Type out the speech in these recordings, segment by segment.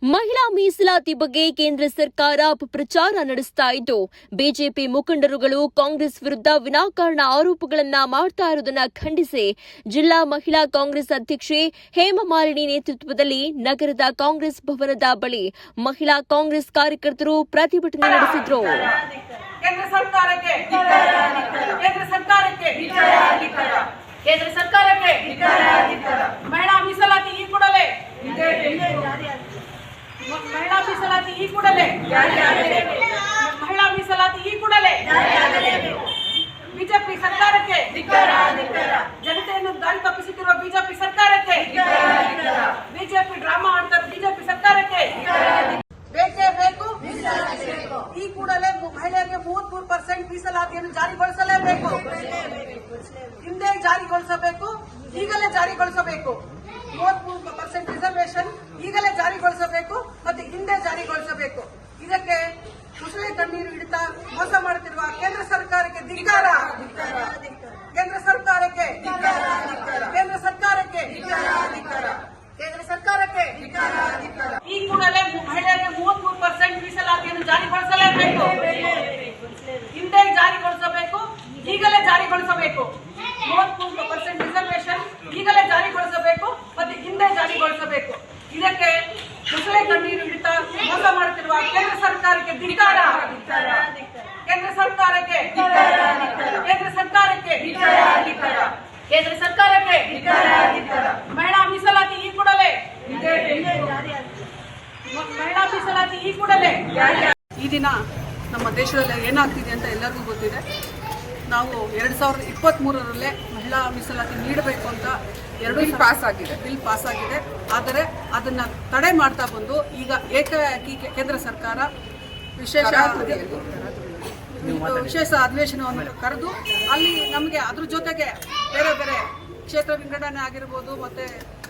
ಮಹಿಳಾ ಮೀಸಲಾತಿ ಬಗ್ಗೆ ಕೇಂದ್ರ ಸರ್ಕಾರ ಅಪಪ್ರಚಾರ ನಡೆಸ್ತಾ ಇದ್ದು ಬಿಜೆಪಿ ಮುಖಂಡರುಗಳು ಕಾಂಗ್ರೆಸ್ ವಿರುದ್ಧ ವಿನಾಕಾರಣ ಆರೋಪಗಳನ್ನ ಮಾಡ್ತಾ ಇರುವುದನ್ನು ಖಂಡಿಸಿ ಜಿಲ್ಲಾ ಮಹಿಳಾ ಕಾಂಗ್ರೆಸ್ ಅಧ್ಯಕ್ಷೆ ಹೇಮಮಾಲಿನಿ ನೇತೃತ್ವದಲ್ಲಿ ನಗರದ ಕಾಂಗ್ರೆಸ್ ಭವನದ ಬಳಿ ಮಹಿಳಾ ಕಾಂಗ್ರೆಸ್ ಕಾರ್ಯಕರ್ತರು ಪ್ರತಿಭಟನೆ ನಡೆಸಿದರು. ಕೇಂದ್ರ ಸರ್ಕಾರಕ್ಕೆ ಮಹಿಳಾ ಮೀಸಲಾತಿ ಈ ಕೂಡಲೇ ಬಿಜೆಪಿ ಸರ್ಕಾರಕ್ಕೆ ಜನತೆಯನ್ನು ದಾರಿ ತಪ್ಪಿಸುತ್ತಿರುವ ಬಿಜೆಪಿ ಸರ್ಕಾರಕ್ಕೆ ಬಿಜೆಪಿ ಡ್ರಾಮಾ ಆಡ್ತಾರೆ ಬಿಜೆಪಿ ಸರ್ಕಾರಕ್ಕೆ ಬೇಕೇ ಬೇಕು. ಈ ಕೂಡಲೇ ಮಹಿಳೆಯರಿಗೆ 33% ಮೀಸಲಾತಿಯನ್ನು ಜಾರಿಗೊಳಿಸಲೇಬೇಕು. ಹಿಂದೆ ಜಾರಿಗೊಳಿಸಬೇಕು, ಈಗಲೇ ಜಾರಿಗೊಳಿಸಬೇಕು. 33% ರಿಸರ್ವೇಶನ್ ಈಗಲೇ ಜಾರಿಗೊಳಿಸಬೇಕು ಮತ್ತು ಹಿಂದೆ ಜಾರಿಗೊಳಿಸಬೇಕು. ಇದಕ್ಕೆ ಮುಸಳೆ ಕಣ್ಣೀರು ಹಿಡಿತಾ ಮೋಸ ಮಾಡುತ್ತಿರುವ ಕೇಂದ್ರ ಸರ್ಕಾರಕ್ಕೆ ಧಿಕ್ಕಾರ. ಕೇಂದ್ರ ಸರ್ಕಾರಕ್ಕೆ ಈ ಕೂಡಲೇ ಮಹಿಳೆಯರಿಗೆ 33% ಮೀಸಲಾತಿಯನ್ನು ಜಾರಿಗೊಳಿಸಲೇಬೇಕು. ಹಿಂದೆ ಜಾರಿಗೊಳಿಸಬೇಕು, ಈಗಲೇ ಜಾರಿಗೊಳಿಸಬೇಕು. 33% ರಿಸರ್ವೇಶನ್ ಈಗಲೇ ಜಾರಿಗೊಳಿಸಬೇಕು ಮತ್ತು ಹಿಂದೆ ಜಾರಿಗೊಳಿಸಬೇಕು. ಇದಕ್ಕೆ ಮುಸಳೆ ಕಣ್ಣೀರು ಹಿಡಿತಾ ಮೋಸ ಮಾಡುತ್ತಿರುವ ಕೇಂದ್ರ ಸರ್ಕಾರಕ್ಕೆ ಧಿಕ್ಕಾರ. ಕೇಂದ್ರ ಸರ್ಕಾರಕ್ಕೆ ಮಹಿಳಾ ಮೀಸಲಾತಿ ಈ ಕೂಡಲೇ ಈ ದಿನ ನಮ್ಮ ದೇಶದಲ್ಲಿ ಏನಾಗ್ತಿದೆ ಅಂತ ಎಲ್ಲರಿಗೂ ಗೊತ್ತಿದೆ. ನಾವು 2023ರಲ್ಲೇ ಮಹಿಳಾ ಮೀಸಲಾತಿ ನೀಡಬೇಕು ಅಂತ ಬಿಲ್ ಪಾಸ್ ಆಗಿದೆ. ಆದರೆ ಅದನ್ನು ತಡೆ ಮಾಡ್ತಾ ಬಂದು ಈಗ ಏಕಾಏಕಿ ಕೇಂದ್ರ ಸರ್ಕಾರ ವಿಶೇಷ ಅಧಿವೇಶನವನ್ನು ಕರೆದು ಅಲ್ಲಿ ನಮಗೆ ಅದ್ರ ಜೊತೆಗೆ ಬೇರೆ ಬೇರೆ ಕ್ಷೇತ್ರ ವಿಂಗಡಣೆ ಆಗಿರ್ಬೋದು ಮತ್ತು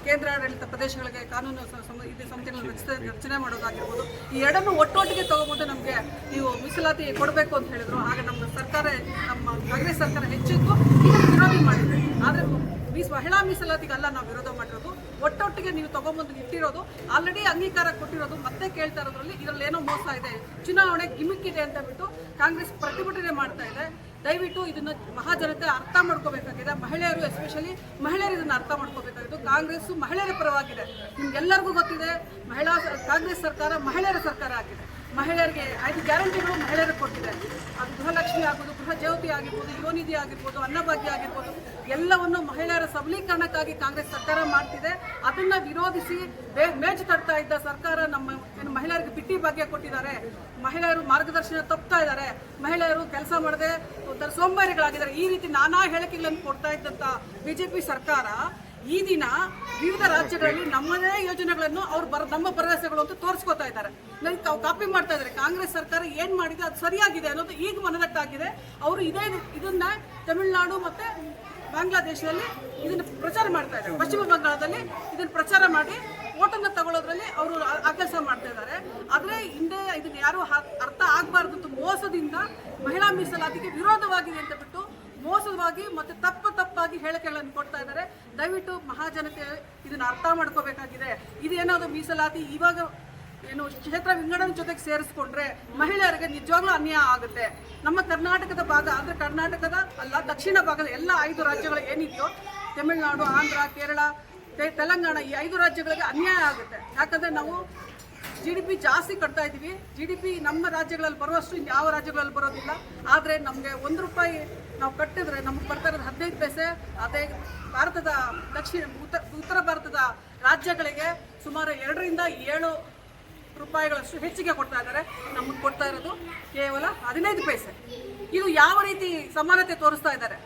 ಕೇಂದ್ರಾಡಳಿತ ಪ್ರದೇಶಗಳಿಗೆ ಕಾನೂನು ಸಮಿತಿಗಳನ್ನು ರಚನೆ ಮಾಡೋದಾಗಿರ್ಬೋದು, ಈ ಎರಡನ್ನು ಒಟ್ಟೊಟ್ಟಿಗೆ ತಗೊಂಡು ನಮಗೆ ನೀವು ಮೀಸಲಾತಿ ಕೊಡಬೇಕು ಅಂತ ಹೇಳಿದ್ರು. ಆಗ ನಮ್ಮ ಕಾಂಗ್ರೆಸ್ ಸರ್ಕಾರ ಹೆಚ್ಚಿದ್ದು ಇದನ್ನು ವಿರೋಧ ಮಾಡಿದೆ. ಆದರೆ ಮಹಿಳಾ ಮೀಸಲಾತಿಗಲ್ಲ ನಾವು ವಿರೋಧ ಮಾಡಿರೋದು, ಒಟ್ಟೊಟ್ಟಿಗೆ ನೀವು ತಗೊಂಬಂದು ಇಟ್ಟಿರೋದು, ಆಲ್ರೆಡಿ ಅಂಗೀಕಾರ ಕೊಟ್ಟಿರೋದು, ಮತ್ತೆ ಕೇಳ್ತಾ ಇರೋದ್ರಲ್ಲಿ ಇದರಲ್ಲಿ ಏನೋ ಮೋಸ ಇದೆ, ಚುನಾವಣೆ ಗಿಮಿಕ್ ಇದೆ ಅಂತ ಬಿಟ್ಟು ಕಾಂಗ್ರೆಸ್ ಪ್ರತಿಭಟನೆ ಮಾಡ್ತಾ ಇದೆ. ದಯವಿಟ್ಟು ಇದನ್ನು ಮಹಾಜನತೆ ಅರ್ಥ ಮಾಡ್ಕೋಬೇಕಾಗಿದೆ. ಮಹಿಳೆಯರು ಎಸ್ಪೆಷಲಿ ಮಹಿಳೆಯರು ಇದನ್ನು ಅರ್ಥ ಮಾಡ್ಕೋಬೇಕಾಗಿದ್ದು, ಕಾಂಗ್ರೆಸ್ ಮಹಿಳೆಯರ ಪರವಾಗಿದೆ. ನಿಮ್ಗೆಲ್ಲರಿಗೂ ಗೊತ್ತಿದೆ, ಕಾಂಗ್ರೆಸ್ ಸರ್ಕಾರ ಮಹಿಳೆಯರ ಸರ್ಕಾರ ಆಗಿದೆ. ಮಹಿಳೆಯರಿಗೆ 5 ಗ್ಯಾರಂಟಿಗಳು ಮಹಿಳೆಯರಿಗೆ ಕೊಟ್ಟಿದೆ. ಅದು ಗೃಹಲಕ್ಷ್ಮಿ ಆಗ್ಬೋದು, ಗೃಹ ಜ್ಯೋತಿ ಆಗಿರ್ಬೋದು, ಯುವನಿಧಿ ಆಗಿರ್ಬೋದು, ಅನ್ನಭಾಗ್ಯ ಆಗಿರ್ಬೋದು, ಎಲ್ಲವನ್ನು ಮಹಿಳೆಯರ ಸಬಲೀಕರಣಕ್ಕಾಗಿ ಕಾಂಗ್ರೆಸ್ ಸರ್ಕಾರ ಮಾಡ್ತಿದೆ. ಅದನ್ನು ವಿರೋಧಿಸಿ ಮೇಜು ತಡ್ತಾ ಇದ್ದ ಸರ್ಕಾರ ನಮ್ಮ ಮಹಿಳೆಯರಿಗೆ ಬಿಟ್ಟಿ ಭಾಗ್ಯ ಕೊಟ್ಟಿದ್ದಾರೆ. ಮಹಿಳೆಯರು ಮಾರ್ಗದರ್ಶನ ತಪ್ತಾ ಇದ್ದಾರೆ. ಮಹಿಳೆಯರು ಕೆಲಸ ಮಾಡದೆ ಸೋಂಬೇರಿಗಳಾಗಿದ್ದಾರೆ. ಈ ರೀತಿ ನಾನಾ ಹೇಳಿಕೆಗಳನ್ನು ಕೊಡ್ತಾ ಇದ್ದಂಥ ಬಿಜೆಪಿ ಸರ್ಕಾರ ಈ ದಿನ ವಿವಿಧ ರಾಜ್ಯಗಳಲ್ಲಿ ನಮ್ಮದೇ ಯೋಜನೆಗಳನ್ನು ನಮ್ಮ ಭರವಸೆಗಳು ಅಂತ ತೋರಿಸ್ಕೋತಾ ಇದ್ದಾರೆ. ಕಾಪಿ ಮಾಡ್ತಾ ಇದ್ದಾರೆ. ಕಾಂಗ್ರೆಸ್ ಸರ್ಕಾರ ಏನ್ ಮಾಡಿದೆ ಅದು ಸರಿಯಾಗಿದೆ ಅನ್ನೋದು ಈಗ ಮನದಟ್ಟಾಗಿದೆ. ಅವರು ಇದನ್ನ ತಮಿಳುನಾಡು ಮತ್ತೆ ಬಾಂಗ್ಲಾದೇಶದಲ್ಲಿ ಇದನ್ನು ಪ್ರಚಾರ ಮಾಡ್ತಾ ಇದ್ದಾರೆ. ಪಶ್ಚಿಮ ಬಂಗಾಳದಲ್ಲಿ ಇದನ್ನು ಪ್ರಚಾರ ಮಾಡಿ ಓಟನ್ನು ತಗೊಳ್ಳೋದ್ರಲ್ಲಿ ಅವರು ಆ ಕೆಲಸ ಮಾಡ್ತಾ ಇದ್ದಾರೆ. ಆದರೆ ಹಿಂದೆ ಇದನ್ನ ಯಾರು ಅರ್ಥ ಆಗಬಾರ್ದು, ಮೋಸದಿಂದ ಮಹಿಳಾ ಮೀಸಲಾತಿಗೆ ವಿರೋಧವಾಗಿದೆ ಅಂತ ಬಿಟ್ಟು ಮೋಸವಾಗಿ ಮತ್ತೆ ತಪ್ಪಾಗಿ ಹೇಳಿಕೆಗಳನ್ನು ಕೊಡ್ತಾ ಇದ್ದಾರೆ. ದಯವಿಟ್ಟು ಮಹಾಜನತೆ ಇದನ್ನು ಅರ್ಥ ಮಾಡ್ಕೋಬೇಕಾಗಿದೆ. ಇದೇನಾದ್ರು ಮೀಸಲಾತಿ ಇವಾಗ ಏನು ಕ್ಷೇತ್ರ ವಿಂಗಡಣೆ ಜೊತೆಗೆ ಸೇರಿಸ್ಕೊಂಡ್ರೆ ಮಹಿಳೆಯರಿಗೆ ನಿಜವಾಗ್ಲೂ ಅನ್ಯಾಯ ಆಗುತ್ತೆ. ನಮ್ಮ ಕರ್ನಾಟಕದ ಭಾಗ ಅಂದರೆ ಕರ್ನಾಟಕದ ಅಲ್ಲ, ದಕ್ಷಿಣ ಭಾಗದ ಎಲ್ಲ 5 ರಾಜ್ಯಗಳು ಏನಿದೆಯೋ, ತಮಿಳುನಾಡು, ಆಂಧ್ರ, ಕೇರಳ, ತೆಲಂಗಾಣ, ಈ 5 ರಾಜ್ಯಗಳಿಗೆ ಅನ್ಯಾಯ ಆಗುತ್ತೆ. ಯಾಕಂದರೆ ನಾವು GDP ಜಾಸ್ತಿ ಕಟ್ತಾ ಇದ್ದೀವಿ. GDP ನಮ್ಮ ರಾಜ್ಯಗಳಲ್ಲಿ ಬರುವಷ್ಟು ಯಾವ ರಾಜ್ಯಗಳಲ್ಲಿ ಬರೋದಿಲ್ಲ. ಆದರೆ ನಮಗೆ ₹1 ನಾವು ಕಟ್ಟಿದ್ರೆ ನಮಗೆ ಬರ್ತಾ ಇರೋದು 15 ಪೈಸೆ. ಅದೇ ಭಾರತದ ಉತ್ತರ ಭಾರತದ ರಾಜ್ಯಗಳಿಗೆ ಸುಮಾರು 2ರಿಂದ 7 ರೂಪಾಯಿಗಳಷ್ಟು ಹೆಚ್ಚಿಗೆ ಕೊಡ್ತಾ ಇದ್ದಾರೆ. ನಮಗೆ ಕೊಡ್ತಾ ಇರೋದು ಕೇವಲ 15 ಪೈಸೆ. ಇದು ಯಾವ ರೀತಿ ಸಮಾನತೆ ತೋರಿಸ್ತಾ ಇದ್ದಾರೆ?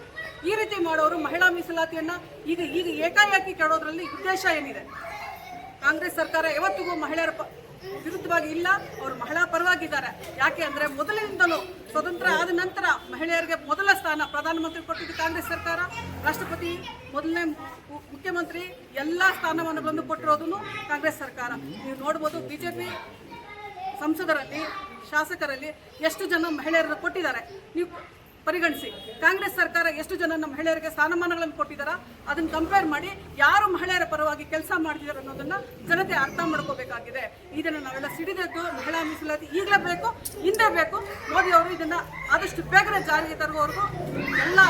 ಈ ರೀತಿ ಮಾಡೋರು ಮಹಿಳಾ ಮೀಸಲಾತಿಯನ್ನು ಈಗ ಏಕಾಏಕಿ ಕೆಡೋದ್ರಲ್ಲಿ ಉದ್ದೇಶ ಏನಿದೆ? ಕಾಂಗ್ರೆಸ್ ಸರ್ಕಾರ ಯಾವತ್ತಿಗೂ ಮಹಿಳೆಯರ ವಿರುದ್ಧವಾಗಿ ಇಲ್ಲ, ಅವರು ಮಹಿಳಾ ಪರವಾಗಿದ್ದಾರೆ. ಯಾಕೆ ಅಂದರೆ ಮೊದಲಿನಿಂದಲೂ ಸ್ವತಂತ್ರ ಆದ ನಂತರ ಮಹಿಳೆಯರಿಗೆ ಮೊದಲ ಸ್ಥಾನ ಪ್ರಧಾನಮಂತ್ರಿ ಕೊಟ್ಟಿದ್ದು ಕಾಂಗ್ರೆಸ್ ಸರ್ಕಾರ, ರಾಷ್ಟ್ರಪತಿ, ಮೊದಲನೇ ಮುಖ್ಯಮಂತ್ರಿ ಎಲ್ಲ ಸ್ಥಾನವನ್ನು ಬಂದು ಕೊಟ್ಟಿರೋದು ಕಾಂಗ್ರೆಸ್ ಸರ್ಕಾರ. ನೀವು ನೋಡ್ಬೋದು, ಬಿಜೆಪಿ ಸಂಸದರಲ್ಲಿ ಶಾಸಕರಲ್ಲಿ ಎಷ್ಟು ಜನ ಮಹಿಳೆಯರನ್ನು ಕೊಟ್ಟಿದ್ದಾರೆ. ನೀವು ಪರಿಗಣಿಸಿ. ಕಾಂಗ್ರೆಸ್ ಸರ್ಕಾರ ಎಷ್ಟು ಜನ ನಮ್ಮ ಮಹಿಳೆಯರಿಗೆ ಸ್ಥಾನಮಾನಗಳನ್ನು ಕೊಟ್ಟಿದ್ದಾರ ಅದನ್ನ ಕಂಪೇರ್ ಮಾಡಿ ಯಾರು ಮಹಿಳೆಯರ ಪರವಾಗಿ ಕೆಲಸ ಮಾಡ್ತಿದ್ದಾರೆ ಅನ್ನೋದನ್ನ ಜನತೆ ಅರ್ಥ ಮಾಡ್ಕೋಬೇಕಾಗಿದೆ. ಇದನ್ನು ನಾವೆಲ್ಲ ಸಿಡಿದೆದ್ದು ಮಹಿಳಾ ಮೀಸಲಾತಿ ಈಗಲೇ ಬೇಕು, ಹಿಂದೆ ಬೇಕು. ಮೋದಿ ಅವರು ಇದನ್ನ ಆದಷ್ಟು ಬೇಗನೆ ಜಾರಿಗೆ ತರುವವರೆಗೂ ಎಲ್ಲ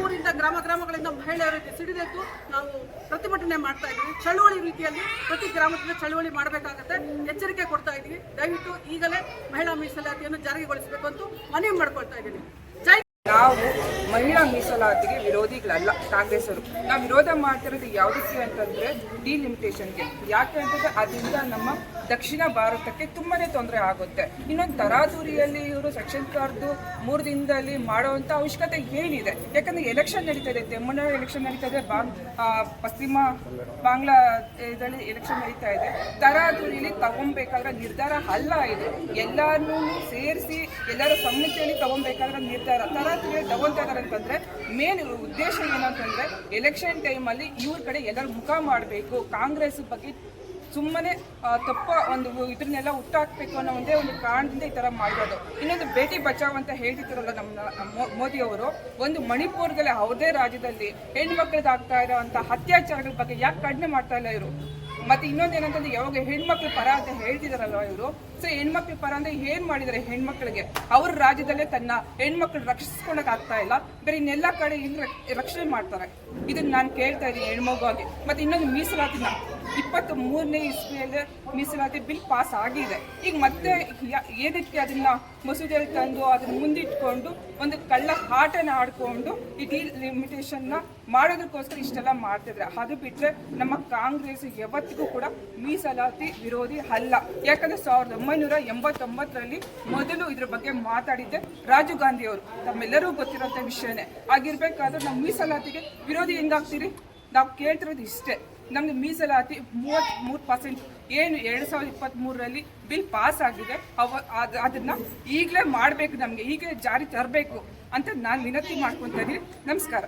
ಊರಿಂದ ಗ್ರಾಮಗಳಿಂದ ಮಹಿಳೆಯರಿಗೆ ಸಿಡಿದೆದ್ದು ನಾವು ಪ್ರತಿಭಟನೆ ಮಾಡ್ತಾ ಇದ್ದೀವಿ. ಚಳುವಳಿ ರೀತಿಯಲ್ಲಿ ಪ್ರತಿ ಗ್ರಾಮದಿಂದ ಚಳುವಳಿ ಮಾಡಬೇಕಾಗತ್ತೆ. ಎಚ್ಚರಿಕೆ ಕೊಡ್ತಾ ಇದ್ದೀವಿ. ದಯವಿಟ್ಟು ಈಗಲೇ ಮಹಿಳಾ ಮೀಸಲಾತಿಯನ್ನು ಜಾರಿಗೊಳಿಸಬೇಕು ಅಂತ ಮನವಿ ಮಾಡ್ಕೊಳ್ತಾ ಇದ್ದೀವಿ. ಜೈ. ನಾವು ಮಹಿಳಾ ಮೀಸಲಾತಿಗೆ ವಿರೋಧಿಗಳಲ್ಲ ಕಾಂಗ್ರೆಸ್ಸರು. ನಾವು ವಿರೋಧ ಮಾಡ್ತಿರೋದು ಯಾವುದಕ್ಕೆ ಅಂತಂದ್ರೆ ಡಿಲಿಮಿಟೇಷನ್ಗೆ. ಯಾಕೆ ಅಂತಂದ್ರೆ ಅದರಿಂದ ನಮ್ಮ ದಕ್ಷಿಣ ಭಾರತಕ್ಕೆ ತುಂಬಾನೇ ತೊಂದರೆ ಆಗುತ್ತೆ. ಇನ್ನೊಂದು ತರಾತುರಿಯಲ್ಲಿ ಇವರು ಸೆಕ್ಷನ್ ಕರೆದು 3 ದಿನದಲ್ಲಿ ಮಾಡುವಂಥ ಅವಶ್ಯಕತೆ ಏನಿದೆ? ಯಾಕಂದ್ರೆ ಎಲೆಕ್ಷನ್ ನಡೀತಾ ಇದೆ, ತಮಿಳುನಾಡು ಎಲೆಕ್ಷನ್ ನಡೀತಾ ಇದೆ, ಪಶ್ಚಿಮ ಬಾಂಗ್ಲಾ ಇದರಲ್ಲಿ ಎಲೆಕ್ಷನ್ ನಡೀತಾ ಇದೆ. ತರಾತುರಿಯಲ್ಲಿ ತಗೊಬೇಕಾದ್ರೆ ನಿರ್ಧಾರ ಅಲ್ಲ ಇದು. ಎಲ್ಲಾನು ಸೇರಿಸಿ ಎಲ್ಲರ ಸಮ್ಮತಿಯಲ್ಲಿ ತಗೊಬೇಕಾದ್ರೆ ನಿರ್ಧಾರ. ತರಾತುರಿಯಲ್ಲಿ ತಗೊಳ್ತಾ ಇದ್ದಾರೆ ಅಂತಂದ್ರೆ ಮೇನ್ ಉದ್ದೇಶ ಏನಂತಂದ್ರೆ ಎಲೆಕ್ಷನ್ ಟೈಮಲ್ಲಿ ಇವ್ರ ಕಡೆ ಎಲ್ಲರೂ ಮುಖ ಮಾಡಬೇಕು, ಕಾಂಗ್ರೆಸ್ ಬಗ್ಗೆ ಸುಮ್ಮನೆ ತಪ್ಪ ಒಂದು ಇದನ್ನೆಲ್ಲ ಹುಟ್ಟಾಕ್ಬೇಕು ಅನ್ನೋ ಒಂದೇ ಒಂದು ಕಾರಣದಿಂದ ಈ ಥರ ಮಾಡಿರೋದು. ಇನ್ನೊಂದು ಬೇಟಿ ಬಚಾವ್ ಅಂತ ಹೇಳ್ತಿದ್ದಾರಲ್ಲ ನಮ್ಮ ಮೋದಿ ಅವರು, ಒಂದು ಮಣಿಪುರದಲ್ಲಿ ಅವ್ರದೇ ರಾಜ್ಯದಲ್ಲಿ ಹೆಣ್ಮಕ್ಳಿಗೆ ಆಗ್ತಾ ಇರೋಂಥ ಅತ್ಯಾಚಾರಗಳ ಬಗ್ಗೆ ಯಾಕೆ ಕಡಿಮೆ ಮಾಡ್ತಾ ಇಲ್ಲ ಇವರು? ಮತ್ತೆ ಇನ್ನೊಂದು ಏನಂತಂದ್ರೆ ಯಾವಾಗ ಹೆಣ್ಮಕ್ಳ ಪರ ಅಂತ ಹೇಳ್ತಿದಾರಲ್ವ ಇವರು, ಸೊ ಹೆಣ್ಮಕ್ಳ ಪರ ಅಂದ್ರೆ ಏನ್ ಮಾಡಿದ್ದಾರೆ ಹೆಣ್ಮಕ್ಳಿಗೆ? ಅವ್ರ ರಾಜ್ಯದಲ್ಲೇ ತನ್ನ ಹೆಣ್ಮಕ್ಳು ರಕ್ಷಿಸ್ಕೊಳಕ್ ಆಗ್ತಾ ಇಲ್ಲ, ಬೇರೆ ಇನ್ನೆಲ್ಲ ಕಡೆ ಇಲ್ಲಿ ರಕ್ಷಣೆ ಮಾಡ್ತಾರೆ. ಇದನ್ನ ನಾನು ಕೇಳ್ತಾ ಇದ್ದೀನಿ ಹೆಣ್ಮಗುವಾಗಿ. ಮತ್ತೆ ಇನ್ನೊಂದು ಮೀಸಲಾತಿನ 23ನೇ ಇಸ್ವಿಯಲ್ಲೇ ಮೀಸಲಾತಿ ಬಿಲ್ ಪಾಸ್ ಆಗಿದೆ. ಈಗ ಮತ್ತೆ ಏನಕ್ಕೆ ಅದನ್ನ ಮಸೂದೆಯಲ್ಲಿ ತಂದು ಅದನ್ನ ಮುಂದಿಟ್ಕೊಂಡು ಒಂದು ಕಳ್ಳ ಆಟನ ಆಡ್ಕೊಂಡು ಈ ಡಿಲಿಮಿಟೇಷನ್ನ ಮಾಡೋದಕ್ಕೋಸ್ಕರ ಇಷ್ಟೆಲ್ಲ ಮಾಡ್ತಿದ್ರೆ, ಅದು ಬಿಟ್ಟರೆ ನಮ್ಮ ಕಾಂಗ್ರೆಸ್ ಯಾವತ್ತಿಗೂ ಕೂಡ ಮೀಸಲಾತಿ ವಿರೋಧಿ ಅಲ್ಲ. ಯಾಕಂದ್ರೆ 1989ರಲ್ಲಿ ಮೊದಲು ಇದ್ರ ಬಗ್ಗೆ ಮಾತಾಡಿದ್ದೆ ರಾಜೀವ್ ಗಾಂಧಿ ಅವರು, ತಮ್ಮೆಲ್ಲರೂ ಗೊತ್ತಿರೋಂಥ ವಿಷಯನೇ. ಆಗಿರ್ಬೇಕಾದ್ರೆ ನಾವು ಮೀಸಲಾತಿಗೆ ವಿರೋಧಿ ಹೆಂಗಾಗ್ತೀರಿ? ನಾವು ಕೇಳ್ತಿರೋದು ಇಷ್ಟೇ, ನಮ್ಗೆ ಮೀಸಲಾತಿ 33% ಏನು 2023ರಲ್ಲಿ ಬಿಲ್ ಪಾಸ್ ಆಗಿದೆ, ಅದನ್ನ ಈಗಲೇ ಮಾಡಬೇಕು, ನಮಗೆ ಈಗಲೇ ಜಾರಿ ತರಬೇಕು ಅಂತ ನಾನು ವಿನಂತಿ ಮಾಡ್ಕೊತಾ ಇದ್ದೀನಿ. ನಮಸ್ಕಾರ.